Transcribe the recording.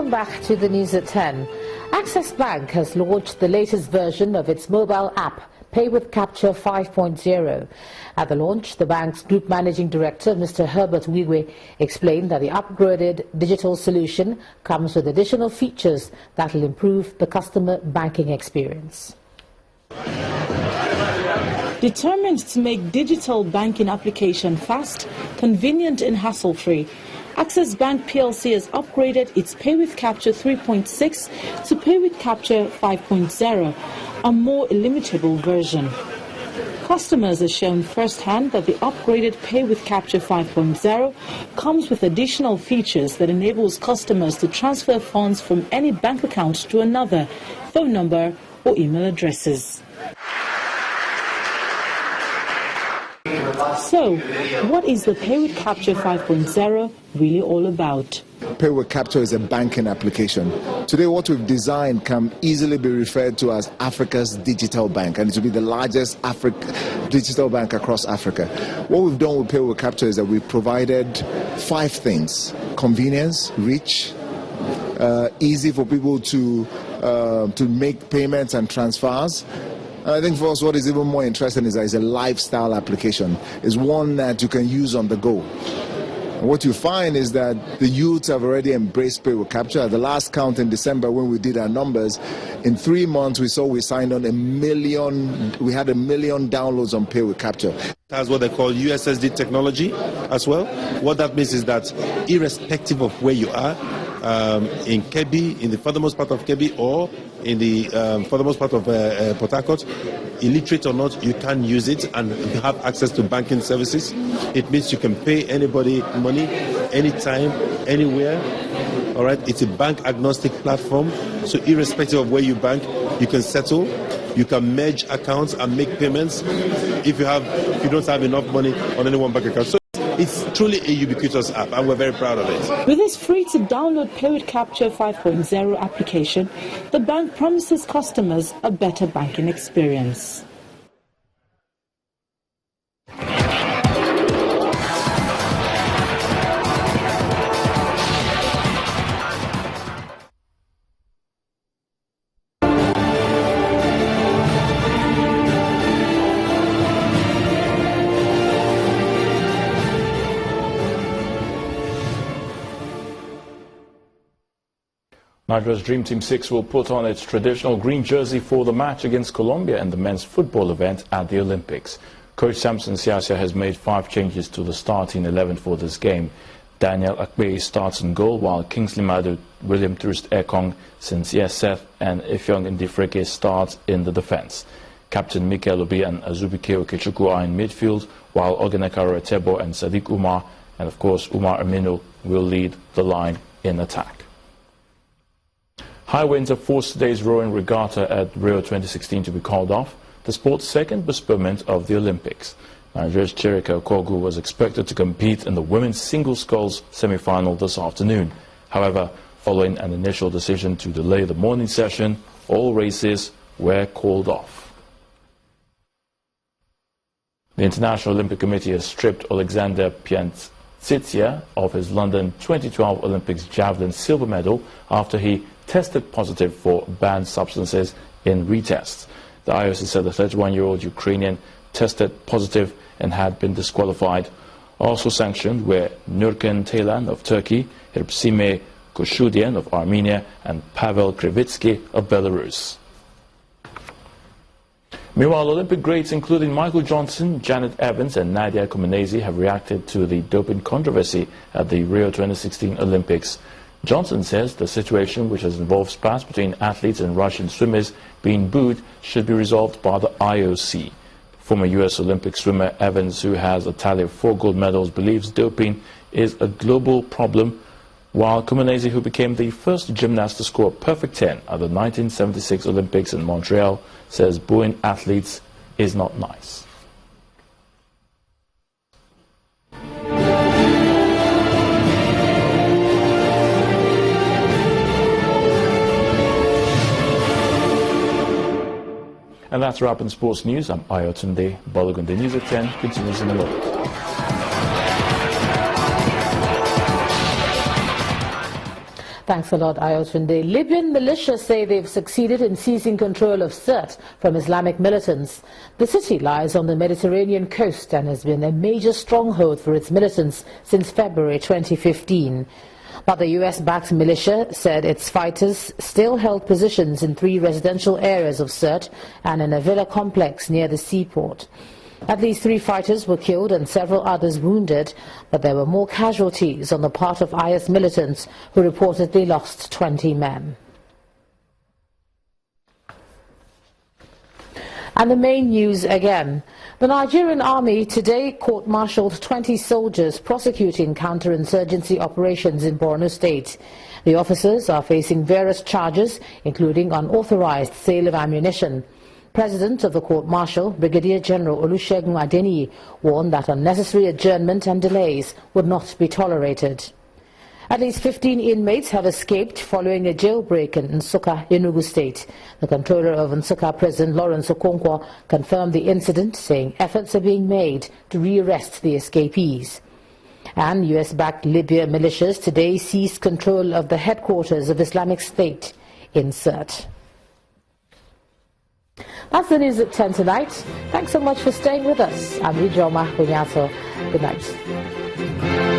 Welcome back to the news at 10. Access Bank has launched the latest version of its mobile app, Pay with Capture 5.0. At the launch, the bank's Group Managing Director, Mr. Herbert Wigwe, explained that the upgraded digital solution comes with additional features that will improve the customer banking experience. Determined to make digital banking application fast, convenient and hassle-free, Access Bank PLC has upgraded its Pay with Capture 3.6 to Pay with Capture 5.0, a more illimitable version. Customers are shown firsthand that the upgraded Pay with Capture 5.0 comes with additional features that enables customers to transfer funds from any bank account to another, phone number or email addresses. So, what is the Pay with Capture 5.0 really all about? Pay with Capture is a banking application. Today what we've designed can easily be referred to as Africa's digital bank, and it will be the largest digital bank across Africa. What we've done with Pay with Capture is that we've provided 5 things: convenience, reach, easy for people to make payments and transfers. I think for us what is even more interesting is that it's a lifestyle application. It's one that you can use on the go. And what you find is that the youth have already embraced Pay with Capture. At the last count in December when we did our numbers, in 3 months we signed on 1 million, we had 1 million downloads on Pay with Capture. That's what they call USSD technology as well. What that means is that irrespective of where you are, in Kebbi, in the furthermost part of Kebbi, or in the furthermost part of Port Harcourt, illiterate or not, you can use it and you have access to banking services. It means you can pay anybody money, anytime, anywhere. All right, it's a bank agnostic platform, so irrespective of where you bank, you can settle, you can merge accounts and make payments if you don't have enough money on any one bank account. So it's truly a ubiquitous app, and we're very proud of it. With this free-to-download Pay with Capture 5.0 application, the bank promises customers a better banking experience. Nigeria's Dream Team 6 will put on its traditional green jersey for the match against Colombia in the men's football event at the Olympics. Coach Samson Siasia has made 5 changes to the starting 11 for this game. Daniel Akpe starts in goal, while Kingsley Madu, William Troost Ekong, Cynthia Seth and Ifeong Ndifreke start in the defense. Captain Mikel Obi and Azubike Okechukwu are in midfield, while Ogenekaro Etebo and Sadiq Umar and of course Umar Aminu will lead the line in attack. High winds have forced today's rowing regatta at Rio 2016 to be called off, the sport's second postponement of the Olympics. Nigeria's Chirika Okogu was expected to compete in the women's single sculls semi-final this afternoon. However, following an initial decision to delay the morning session, all races were called off. The International Olympic Committee has stripped Alexander Piantsitsia of his London 2012 Olympics javelin silver medal after he tested positive for banned substances in retests. The IOC said the 31-year-old Ukrainian tested positive and had been disqualified. Also sanctioned were Nurken Taylan of Turkey, Hirsime Koshudian of Armenia and Pavel Krivitsky of Belarus. Meanwhile, Olympic greats including Michael Johnson, Janet Evans and Nadia Comaneci have reacted to the doping controversy at the Rio 2016 Olympics. Johnson says the situation, which has involved spats between athletes and Russian swimmers being booed, should be resolved by the IOC. Former U.S. Olympic swimmer Evans, who has a tally of 4 gold medals, believes doping is a global problem, while Comaneci, who became the first gymnast to score a perfect 10 at the 1976 Olympics in Montreal, says booing athletes is not nice. And that's a wrap in sports news. I'm Ayotunde Balogun. The News at 10 continues in a moment. Thanks a lot, Ayotunde. Libyan militia say they've succeeded in seizing control of Sirte from Islamic militants. The city lies on the Mediterranean coast and has been a major stronghold for its militants since February 2015. But the US-backed militia said its fighters still held positions in 3 residential areas of Sirte and in a villa complex near the seaport. At least 3 fighters were killed and several others wounded, but there were more casualties on the part of IS militants who reportedly lost 20 men. And the main news again. The Nigerian army today court-martialed 20 soldiers prosecuting counterinsurgency operations in Borno State. The officers are facing various charges, including unauthorized sale of ammunition. President of the court-martial, Brigadier General Olusegun Adeniyi, warned that unnecessary adjournment and delays would not be tolerated. At least 15 inmates have escaped following a jailbreak in Nsukka, Enugu State. The controller of Nsukka prison, Lawrence Okonkwo, confirmed the incident, saying efforts are being made to re-arrest the escapees. And US-backed Libya militias today seized control of the headquarters of Islamic State in Sirte. That's the news at 10 tonight. Thanks so much for staying with us. I'm Ijoma Bunyato. Good night.